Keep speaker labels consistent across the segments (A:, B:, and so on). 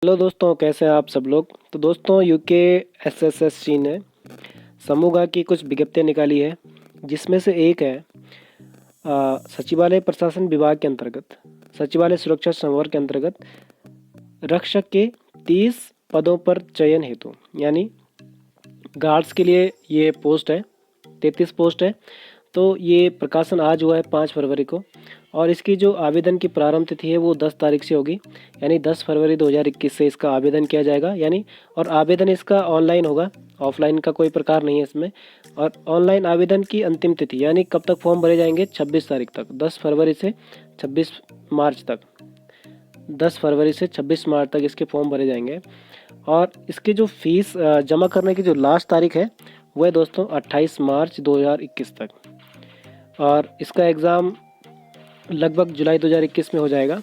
A: Hello दोस्तों, कैसे हैं आप सब लोग। तो दोस्तों, यूके एसएसएससी ने समूह की कुछ विज्ञप्तियां निकाली है, जिसमें से एक है सचिवालय प्रशासन विभाग के अंतर्गत सचिवालय सुरक्षा संवर्ग के अंतर्गत रक्षक के 30 पदों पर चयन हेतु, यानी गार्ड्स के लिए ये पोस्ट है, 33 पोस्ट है। तो ये प्रकाशन आज हुआ है 5 फरवरी को, और इसकी जो आवेदन की प्रारंभ तिथि है वो 10 तारीख से होगी, यानी 10 फरवरी 2021 से इसका आवेदन किया जाएगा। यानी और आवेदन इसका ऑनलाइन होगा, ऑफलाइन का कोई प्रकार नहीं है इसमें। और ऑनलाइन आवेदन की अंतिम तिथि, यानी कब तक फॉर्म भरे जाएंगे, 26 तारीख तक, 10 फरवरी से 26 मार्च तक, 10 फरवरी से 26 मार्च तक इसके फॉर्म भरे जाएंगे। और इसकी जो फीस जमा करने की जो लास्ट तारीख है वो है दोस्तों 28 मार्च 2021 तक, और इसका एग्ज़ाम लगभग जुलाई 2021 में हो जाएगा।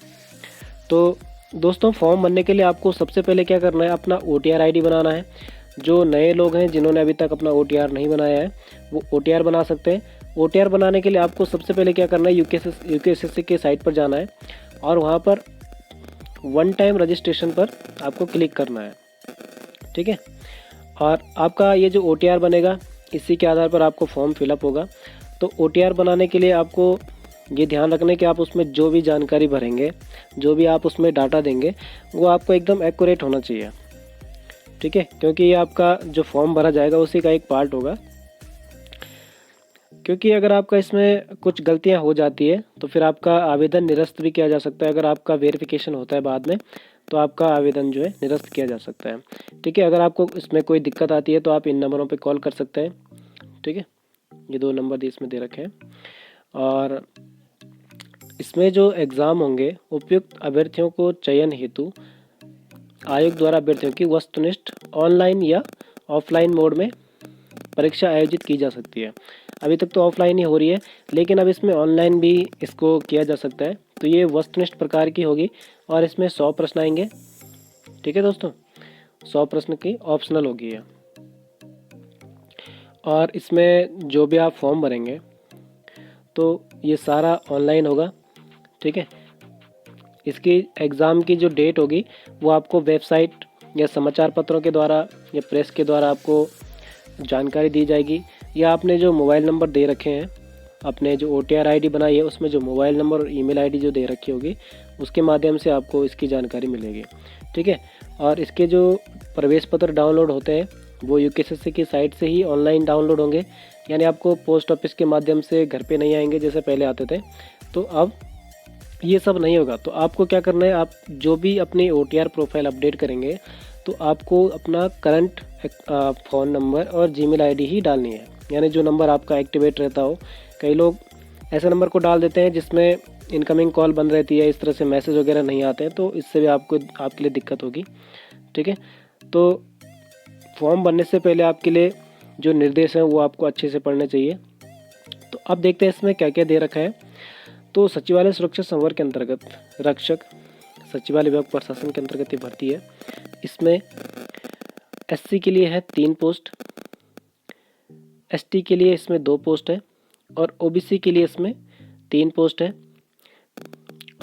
A: तो दोस्तों, फॉर्म भरने के लिए आपको सबसे पहले क्या करना है, अपना OTR ID बनाना है। जो नए लोग हैं जिन्होंने अभी तक अपना OTR नहीं बनाया है वो OTR बना सकते हैं। OTR बनाने के लिए आपको सबसे पहले क्या करना है, यूकेएसएससी के साइट पर जाना है और वहाँ पर वन टाइम रजिस्ट्रेशन पर आपको क्लिक करना है, ठीक है। और आपका ये जो OTR बनेगा, इसी के आधार पर आपको फॉर्म फिलअप होगा। तो OTR बनाने के लिए आपको ये ध्यान रखना है कि आप उसमें जो भी जानकारी भरेंगे, जो भी आप उसमें डाटा देंगे, वो आपको एकदम एक्यूरेट होना चाहिए, ठीक है, क्योंकि ये आपका जो फॉर्म भरा जाएगा उसी का एक पार्ट होगा। क्योंकि अगर आपका इसमें कुछ गलतियां हो जाती है तो फिर आपका आवेदन निरस्त भी किया जा सकता है। अगर आपका वेरिफिकेशन होता है बाद में तो आपका आवेदन जो है निरस्त किया जा सकता है, ठीक है। अगर आपको इसमें कोई दिक्कत आती है तो आप इन नंबरों पे कॉल कर सकते हैं, ठीक है। ये 2 नंबर इसमें दे रखे हैं। और इसमें जो एग्ज़ाम होंगे, उपयुक्त अभ्यर्थियों को चयन हेतु आयोग द्वारा अभ्यर्थियों की वस्तुनिष्ठ ऑनलाइन या ऑफलाइन मोड में परीक्षा आयोजित की जा सकती है। अभी तक तो ऑफलाइन ही हो रही है, लेकिन अब इसमें ऑनलाइन भी इसको किया जा सकता है। तो ये वस्तुनिष्ठ प्रकार की होगी और इसमें 100 प्रश्न आएंगे, ठीक है दोस्तों। 100 प्रश्न की ऑप्शनल होगी ये। और इसमें जो भी आप फॉर्म भरेंगे तो ये सारा ऑनलाइन होगा, ठीक है। इसकी एग्ज़ाम की जो डेट होगी वो आपको वेबसाइट या समाचार पत्रों के द्वारा या प्रेस के द्वारा आपको जानकारी दी जाएगी, या आपने जो मोबाइल नंबर दे रखे हैं, अपने जो OTR ID बनाई है उसमें जो मोबाइल नंबर और ईमेल ID जो दे रखी होगी उसके माध्यम से आपको इसकी जानकारी मिलेगी, ठीक है। और इसके जो प्रवेश पत्र डाउनलोड होते हैं वो यूकेएसएससी की साइट से ही ऑनलाइन डाउनलोड होंगे, यानी आपको पोस्ट ऑफिस के माध्यम से घर पे नहीं आएंगे जैसे पहले आते थे। तो अब ये सब नहीं होगा। तो आपको क्या करना है, आप जो भी अपनी OTR प्रोफाइल अपडेट करेंगे तो आपको अपना करंट फ़ोन नंबर और जीमेल ID ही डालनी है, यानी जो नंबर आपका एक्टिवेट रहता हो। कई लोग ऐसे नंबर को डाल देते हैं जिसमें इनकमिंग कॉल बंद रहती है, इस तरह से मैसेज वगैरह नहीं आते हैं, तो इससे भी आपके लिए दिक्कत होगी, ठीक है। तो फॉर्म भरने से पहले आपके लिए जो निर्देश हैं वो आपको अच्छे से पढ़ने चाहिए। तो अब देखते हैं इसमें क्या क्या दे रखा है। तो सचिवालय सुरक्षा संवर्ग के अंतर्गत रक्षक सचिवालय विभाग प्रशासन के अंतर्गत ये भर्ती है। इसमें SC के लिए है 3 पोस्ट, ST के लिए इसमें 2 पोस्ट है, और OBC के लिए इसमें 3 पोस्ट है,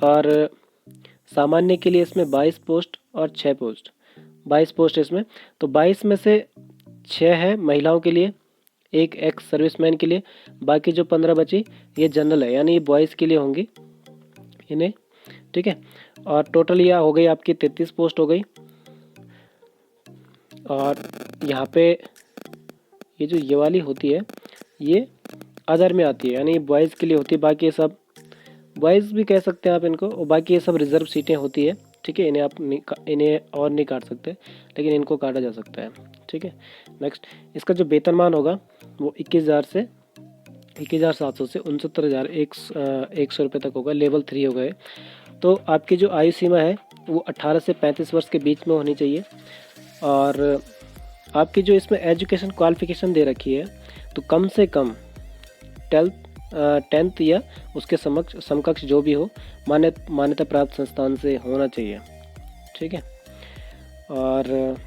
A: और सामान्य के लिए इसमें 22 पोस्ट और 6 पोस्ट, 22 पोस्ट है इसमें। तो 22 में से 6 है महिलाओं के लिए, एक एक्स सर्विसमैन के लिए, बाकी जो 15 बची ये जनरल है, यानी ये बॉयज़ के लिए होंगी इन्हें, ठीक है। और टोटल यह हो गई आपकी 33 पोस्ट हो गई। और यहाँ पे ये जो ये वाली होती है ये अदर में आती है, यानी बॉयज़ के लिए होती है, बाकी ये सब बॉयज़ भी कह सकते हैं आप इनको, और बाकी ये सब रिजर्व सीटें होती है, ठीक है। इन्हें आप इन्हें और नहीं काट सकते, लेकिन इनको काटा जा सकता है, ठीक है। नेक्स्ट, इसका जो वेतनमान होगा वो 21,700 से 69,100 रुपये तक होगा। लेवल 3 हो गए। तो आपकी जो आयु सीमा है वो 18 से 35 वर्ष के बीच में होनी चाहिए। और आपकी जो इसमें एजुकेशन क्वालिफिकेशन दे रखी है तो कम से कम 10th या उसके समकक्ष जो भी हो मान्यता प्राप्त संस्थान से होना चाहिए, ठीक है। और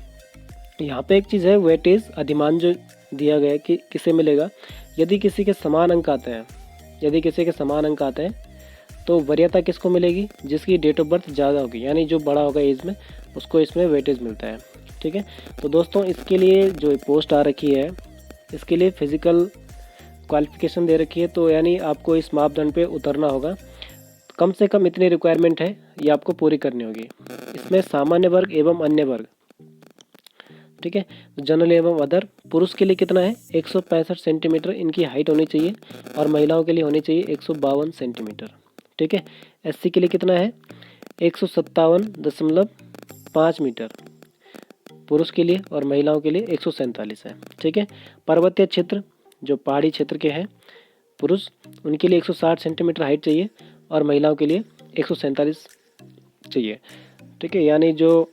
A: यहाँ पे एक चीज़ है, वेटेज अधिमान जो दिया गया है कि किसे मिलेगा, यदि किसी के समान अंक आते हैं तो वरीयता किसको मिलेगी, जिसकी डेट ऑफ बर्थ ज़्यादा होगी, यानी जो बड़ा होगा एज में उसको इसमें वेटेज मिलता है। ठीक है, तो दोस्तों इसके लिए जो पोस्ट आ रखी है इसके लिए फिज़िकल क्वालिफ़िकेशन दे रखी है, तो यानी आपको इस मापदंड पे उतरना होगा। कम से कम इतनी रिक्वायरमेंट है, ये आपको पूरी करनी होगी। इसमें सामान्य वर्ग एवं अन्य वर्ग, ठीक है, जनरल एवं अदर, पुरुष के लिए कितना है 165 सेंटीमीटर इनकी हाइट होनी चाहिए और महिलाओं के लिए होनी चाहिए 152 सेंटीमीटर। ठीक है, एससी के लिए कितना है 157.5 मीटर पुरुष के लिए और महिलाओं के लिए 147 है। ठीक है, पर्वतीय क्षेत्र जो पहाड़ी क्षेत्र के हैं पुरुष, उनके लिए 160 सेंटीमीटर हाइट चाहिए और महिलाओं के लिए 147 चाहिए। ठीक है, यानी जो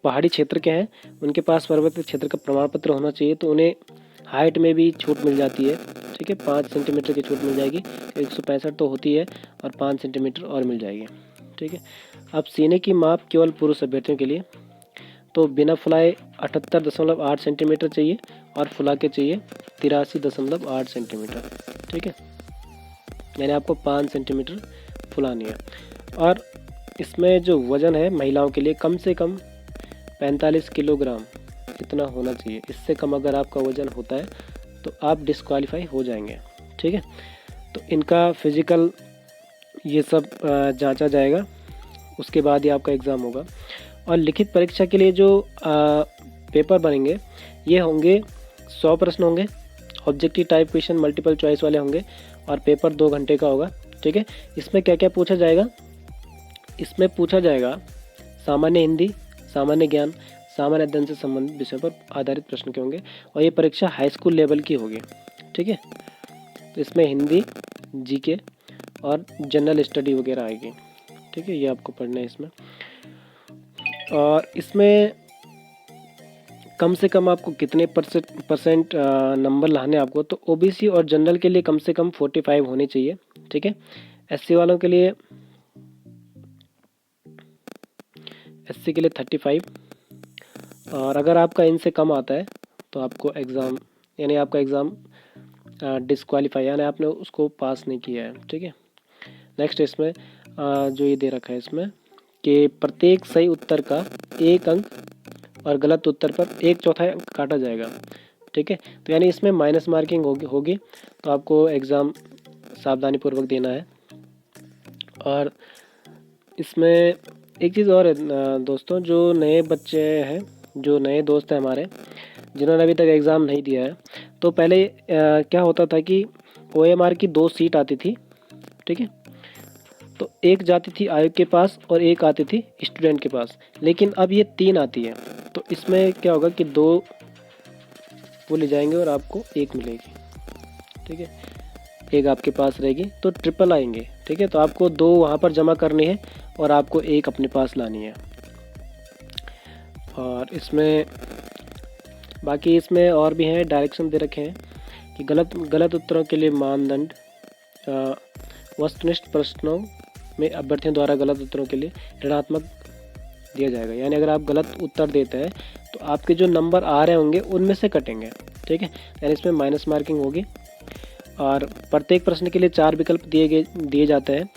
A: पहाड़ी क्षेत्र के हैं उनके पास पर्वतीय क्षेत्र का प्रमाण पत्र होना चाहिए, तो उन्हें हाइट में भी छूट मिल जाती है। ठीक है, 5 सेंटीमीटर की छूट मिल जाएगी, 165 तो होती है और 5 सेंटीमीटर और मिल जाएगी। ठीक है, अब सीने की माप केवल पुरुष अभ्यर्थियों के लिए, तो बिना फुलाए 78.8 सेंटीमीटर चाहिए और फुला के चाहिए 83.8 सेंटीमीटर। ठीक है, यानी आपको 5 सेंटीमीटर फुलानी है। और इसमें जो वज़न है महिलाओं के लिए कम से कम 45 किलोग्राम इतना होना चाहिए। इससे कम अगर आपका वज़न होता है तो आप डिस्क्वालीफाई हो जाएंगे। ठीक है, तो इनका फिज़िकल ये सब जांचा जाएगा, उसके बाद ही आपका एग्ज़ाम होगा। और लिखित परीक्षा के लिए जो पेपर बनेंगे ये होंगे 100 प्रश्न होंगे, objective type question multiple choice वाले होंगे और पेपर 2 घंटे का होगा। ठीक है, इसमें क्या क्या पूछा जाएगा, इसमें पूछा जाएगा सामान्य हिंदी, सामान्य ज्ञान, सामान्य अध्ययन से संबंधित विषयों पर आधारित प्रश्न के होंगे और ये परीक्षा हाई स्कूल लेवल की होगी। ठीक है, तो इसमें हिंदी, जीके और जनरल स्टडी वगैरह आएगी। ठीक है, ये आपको पढ़ना है इसमें। और इसमें कम से कम आपको कितने परसेंट नंबर लाने आपको, तो ओबीसी और जनरल के लिए कम से कम 45 होने चाहिए। ठीक है, एससी वालों के लिए, एससी के लिए 35, और अगर आपका इनसे कम आता है तो आपको एग्ज़ाम यानी आपका एग्ज़ाम डिस्क्वालीफाई यानी आपने उसको पास नहीं किया है। ठीक है, नेक्स्ट इसमें जो ये दे रखा है इसमें कि प्रत्येक सही उत्तर का 1 अंक और गलत उत्तर पर 1/4 अंक काटा जाएगा। ठीक है, तो यानी इसमें माइनस मार्किंग होगी, तो आपको एग्ज़ाम सावधानीपूर्वक देना है। और इसमें एक चीज़ और है दोस्तों, जो नए बच्चे हैं, जो नए दोस्त हैं हमारे जिन्होंने अभी तक एग्ज़ाम नहीं दिया है, तो पहले क्या होता था कि ओएमआर की 2 सीट आती थी। ठीक है, तो एक जाती थी आयोग के पास और एक आती थी स्टूडेंट के पास, लेकिन अब ये 3 आती है। तो इसमें क्या होगा कि 2 वो ले जाएंगे और आपको 1 मिलेगी। ठीक है, एक आपके पास रहेगी, तो ट्रिपल आएंगे। ठीक है, तो आपको 2 वहाँ पर जमा करनी है और आपको 1 अपने पास लानी है। और इसमें बाकी इसमें और भी हैं, डायरेक्शन दे रखे हैं कि गलत उत्तरों के लिए मानदंड, वस्तुनिष्ठ प्रश्नों में अभ्यर्थियों द्वारा गलत उत्तरों के लिए ऋणात्मक दिया जाएगा। यानी अगर आप गलत उत्तर देते हैं तो आपके जो नंबर आ रहे होंगे उनमें से कटेंगे। ठीक है, यानी इसमें माइनस मार्किंग होगी। और प्रत्येक प्रश्न के लिए 4 विकल्प दिए जाते हैं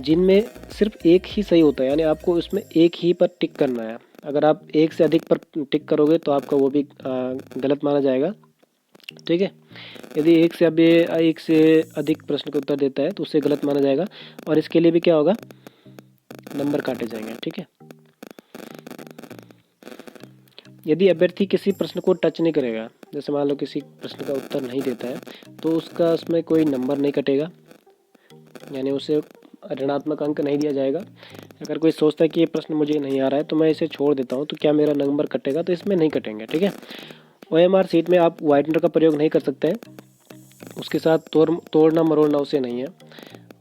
A: जिनमें सिर्फ एक ही सही होता है, यानी आपको उसमें एक ही पर टिक करना है। अगर आप एक से अधिक पर टिक करोगे तो आपका वो भी गलत माना जाएगा। ठीक है, यदि एक से अधिक प्रश्न का उत्तर देता है तो उसे गलत माना जाएगा और इसके लिए भी क्या होगा, नंबर काटे जाएंगे। ठीक है, यदि अभ्यर्थी किसी प्रश्न को टच नहीं करेगा, जैसे मान लो किसी प्रश्न का उत्तर नहीं देता है, तो उसका उसमें कोई नंबर नहीं कटेगा, यानी उसे ऋणात्मक अंक नहीं दिया जाएगा। अगर कोई सोचता है कि ये प्रश्न मुझे नहीं आ रहा है तो मैं इसे छोड़ देता हूँ, तो क्या मेरा नंबर कटेगा, तो इसमें नहीं कटेंगे। ठीक है, ओएमआर सीट में आप वाइटनर का प्रयोग नहीं कर सकते हैं, उसके साथ तोड़ना मरोड़ना उसे नहीं है,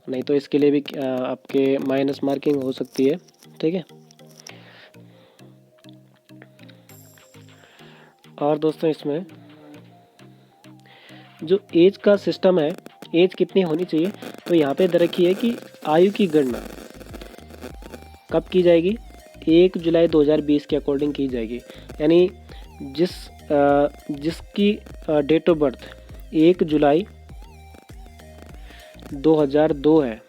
A: नहीं तो इसके लिए भी आपके माइनस मार्किंग हो सकती है। ठीक है, और दोस्तों इसमें जो एज का सिस्टम है, एज कितनी होनी चाहिए, तो यहाँ पे दे रखी है कि आयु की गणना कब की जाएगी, 1 जुलाई 2020 के अकॉर्डिंग की जाएगी। यानी जिसकी डेट ऑफ बर्थ 1 जुलाई 2002 है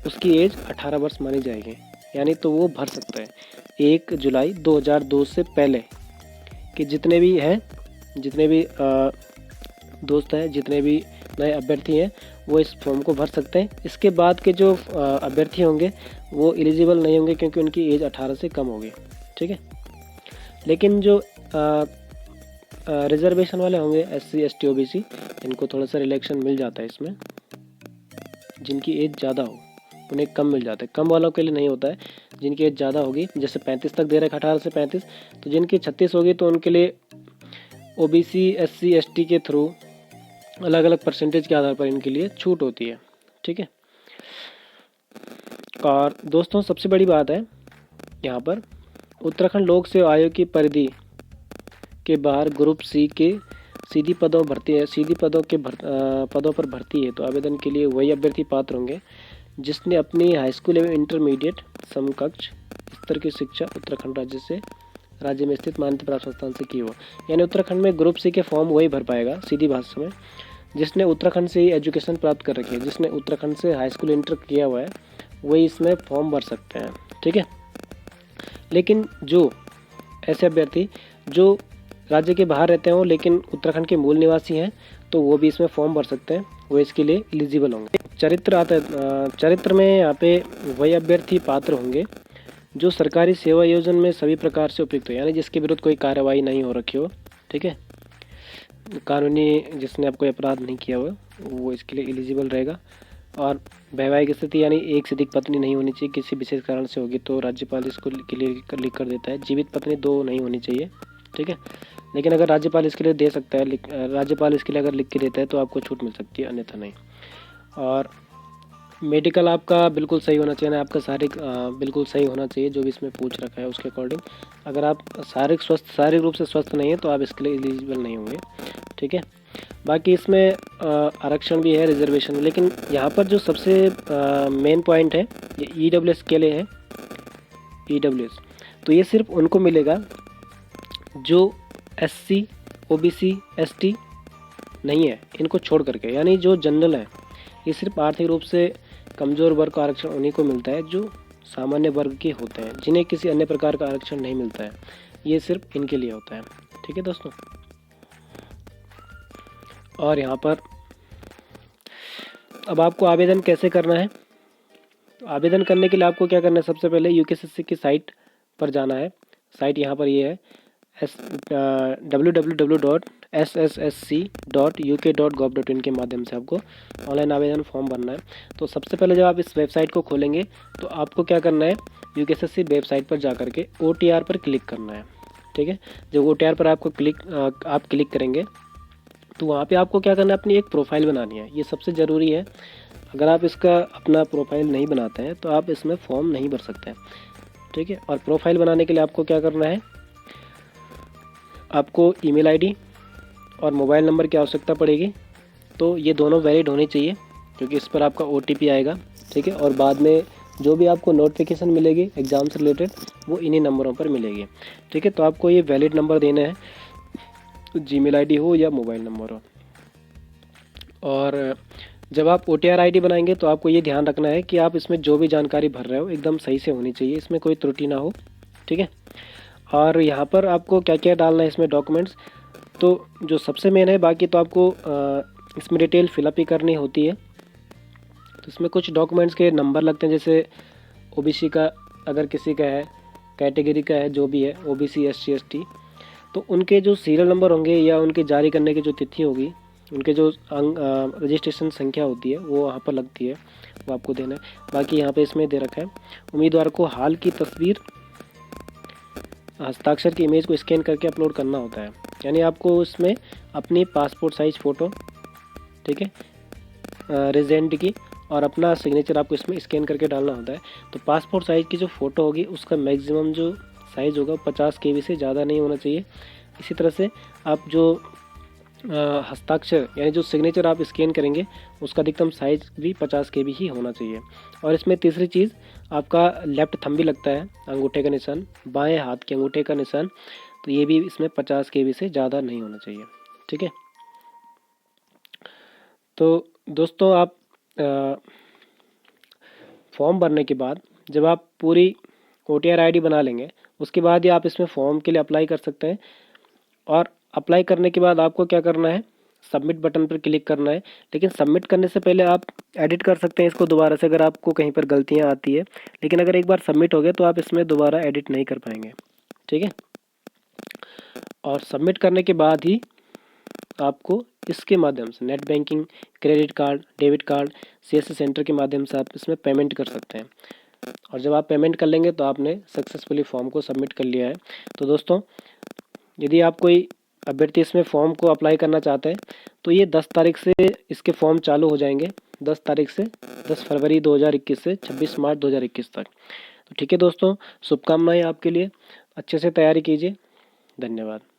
A: उसकी एज 18 वर्ष मानी जाएगी। यानी तो वो भर सकता है 1 जुलाई 2002 से पहले कि जितने भी हैं, जितने भी दोस्त हैं, जितने भी नए अभ्यर्थी हैं वो इस फॉर्म को भर सकते हैं। इसके बाद के जो अभ्यर्थी होंगे वो एलिजिबल नहीं होंगे क्योंकि उनकी एज 18 से कम होगी। ठीक है, लेकिन जो रिजर्वेशन वाले होंगे SC ST OBC, इनको थोड़ा सा रिलैक्सेशन मिल जाता है इसमें। जिनकी एज ज़्यादा हो उन्हें कम मिल जाता है, कम वालों के लिए नहीं होता है। जिनकी एज ज़्यादा होगी, जैसे 35 तक दे रहे हैं, 18 से 35, तो जिनकी 36 होगी तो उनके लिए OBC SC ST के थ्रू अलग अलग परसेंटेज के आधार पर इनके लिए छूट होती है। ठीक है, और दोस्तों सबसे बड़ी बात है यहाँ पर, उत्तराखंड लोक सेवा आयोग की परिधि के बाहर ग्रुप C के सीधी पदों भर्ती है, सीधी पदों के पदों पर भर्ती है तो आवेदन के लिए वही अभ्यर्थी पात्र होंगे जिसने अपनी हाई स्कूल एवं इंटरमीडिएट समकक्ष स्तर की शिक्षा उत्तराखंड राज्य में स्थित मान्यता प्राप्त संस्थान से की हो। यानी उत्तराखंड में ग्रुप C के फॉर्म वही भर पाएगा सीधी भाषा में जिसने उत्तराखंड से ही एजुकेशन प्राप्त कर रखी है, जिसने उत्तराखंड से हाई स्कूल इंटर किया हुआ है वही इसमें फॉर्म भर सकते हैं। ठीक है, लेकिन जो ऐसे अभ्यर्थी जो राज्य के बाहर रहते हो लेकिन उत्तराखंड के मूल निवासी हैं तो वो भी इसमें फॉर्म भर सकते हैं, वो इसके लिए एलिजिबल होंगे। चरित्र आता है, चरित्र में यहाँ पे वही अभ्यर्थी पात्र होंगे जो सरकारी सेवा योजना में सभी प्रकार से उपयुक्त हो, यानी जिसके विरुद्ध कोई कार्रवाई नहीं हो रखी हो। ठीक है, कानूनी जिसने अब कोई अपराध नहीं किया हुआ वो इसके लिए एलिजिबल रहेगा। और वैवाहिक स्थिति यानी एक से अधिक पत्नी नहीं होनी चाहिए, किसी विशेष कारण से होगी तो राज्यपाल इसको क्लियर लिख कर देता है। जीवित पत्नी 2 नहीं होनी चाहिए। ठीक है, लेकिन अगर राज्यपाल इसके लिए दे सकता है, राज्यपाल इसके लिए अगर लिख के देता है तो आपको छूट मिल सकती है, अन्यथा नहीं। और मेडिकल आपका बिल्कुल सही होना चाहिए ना, आपका शारीरिक बिल्कुल सही होना चाहिए जो भी इसमें पूछ रखा है उसके अकॉर्डिंग। अगर आप शारीरिक रूप से स्वस्थ नहीं है तो आप इसके लिए एलिजिबल नहीं होंगे। ठीक है, बाकी इसमें आरक्षण भी है, रिजर्वेशन, लेकिन यहाँ पर जो सबसे मेन पॉइंट है ये EWS के लिए है। EWS तो ये सिर्फ उनको मिलेगा जो SC OBC ST नहीं है, इनको छोड़ करके, यानी जो जनरल है ये सिर्फ आर्थिक रूप से कमज़ोर वर्ग का आरक्षण उन्हीं को मिलता है जो सामान्य वर्ग के होते हैं, जिन्हें किसी अन्य प्रकार का आरक्षण नहीं मिलता है, ये सिर्फ इनके लिए होता है। ठीक है दोस्तों, और यहाँ पर अब आपको आवेदन कैसे करना है, तो आवेदन करने के लिए आपको क्या करना है, सबसे पहले UKSSC की साइट पर जाना है। साइट यहाँ पर ये है www.sssc.uk.gov.in के माध्यम से आपको ऑनलाइन आवेदन फॉर्म भरना है। तो सबसे पहले जब आप इस वेबसाइट को खोलेंगे तो आपको क्या करना है, UKSSC वेबसाइट पर जा करके OTR पर क्लिक करना है। ठीक है, जब OTR पर आप क्लिक करेंगे तो वहाँ पे आपको क्या करना है, अपनी एक प्रोफाइल बनानी है। ये सबसे ज़रूरी है, अगर आप इसका अपना प्रोफाइल नहीं बनाते हैं तो आप इसमें फॉर्म नहीं भर सकते। ठीक है, और प्रोफाइल बनाने के लिए आपको क्या करना है, आपको ईमेल आईडी और मोबाइल नंबर की आवश्यकता पड़ेगी। तो ये दोनों वैलिड होने चाहिए क्योंकि इस पर आपका OTP आएगा। ठीक है, और बाद में जो भी आपको नोटिफिकेशन मिलेगी एग्ज़ाम से रिलेटेड वो इन्हीं नंबरों पर मिलेगी। ठीक है, तो आपको ये वैलिड नंबर देना है, तो जीमेल आईडी हो या मोबाइल नंबर हो। और जब आप OTR ID बनाएंगे तो आपको ये ध्यान रखना है कि आप इसमें जो भी जानकारी भर रहे हो एकदम सही से होनी चाहिए, इसमें कोई त्रुटि ना हो। ठीक है, और यहाँ पर आपको क्या क्या डालना है इसमें डॉक्यूमेंट्स, तो जो सबसे मेन है, बाकी तो आपको इसमें डिटेल फिलअप ही करनी होती है। तो इसमें कुछ डॉक्यूमेंट्स के नंबर लगते हैं, जैसे OBC का अगर किसी का है, कैटेगरी का है जो भी है, OBC SC ST, तो उनके जो सीरियल नंबर होंगे या उनके जारी करने की जो तिथि होगी, उनके जो रजिस्ट्रेशन संख्या होती है वो वहाँ पर लगती है, वो आपको देना है। बाकी यहाँ पे इसमें दे रखा है, उम्मीदवार को हाल की तस्वीर हस्ताक्षर की इमेज को स्कैन करके अपलोड करना होता है, यानी आपको उसमें अपनी पासपोर्ट साइज़ फ़ोटो, ठीक है, रेजिडेंट की, और अपना सिग्नेचर आपको इसमें स्कैन करके डालना होता है। तो पासपोर्ट साइज़ की जो फ़ोटो होगी उसका मैक्सिमम जो साइज़ होगा 50 KB से ज़्यादा नहीं होना चाहिए। इसी तरह से आप जो हस्ताक्षर यानी जो सिग्नेचर आप स्कैन करेंगे उसका अधिकतम साइज़ भी 50 KB ही होना चाहिए। और इसमें तीसरी चीज़, आपका लेफ्ट थंब भी लगता है, अंगूठे का निशान, बाएं हाथ के अंगूठे का निशान, तो ये भी इसमें 50 KB से ज़्यादा नहीं होना चाहिए। ठीक है, तो दोस्तों आप फॉर्म भरने के बाद जब आप पूरी OTR ID बना लेंगे उसके बाद ही आप इसमें फॉर्म के लिए अप्लाई कर सकते हैं। और अप्लाई करने के बाद आपको क्या करना है, सबमिट बटन पर क्लिक करना है। लेकिन सबमिट करने से पहले आप एडिट कर सकते हैं इसको दोबारा से, अगर आपको कहीं पर गलतियाँ आती है। लेकिन अगर एक बार सबमिट हो गया तो आप इसमें दोबारा एडिट नहीं कर पाएंगे, ठीक है। और सबमिट करने के बाद ही आपको इसके माध्यम से net banking, credit card, debit card, CSC centre के माध्यम से आप इसमें पेमेंट कर सकते हैं। और जब आप पेमेंट कर लेंगे तो आपने सक्सेसफुली फॉर्म को सबमिट कर लिया है। तो दोस्तों, यदि आप कोई अभ्यर्थी इसमें फॉर्म को अप्लाई करना चाहते हैं तो ये 10 तारीख से इसके फॉर्म चालू हो जाएंगे। 10 तारीख से 10 फरवरी 2021 से 26 मार्च 2021 तक। तो ठीक है दोस्तों, शुभकामनाएं आपके लिए, अच्छे से तैयारी कीजिए। धन्यवाद।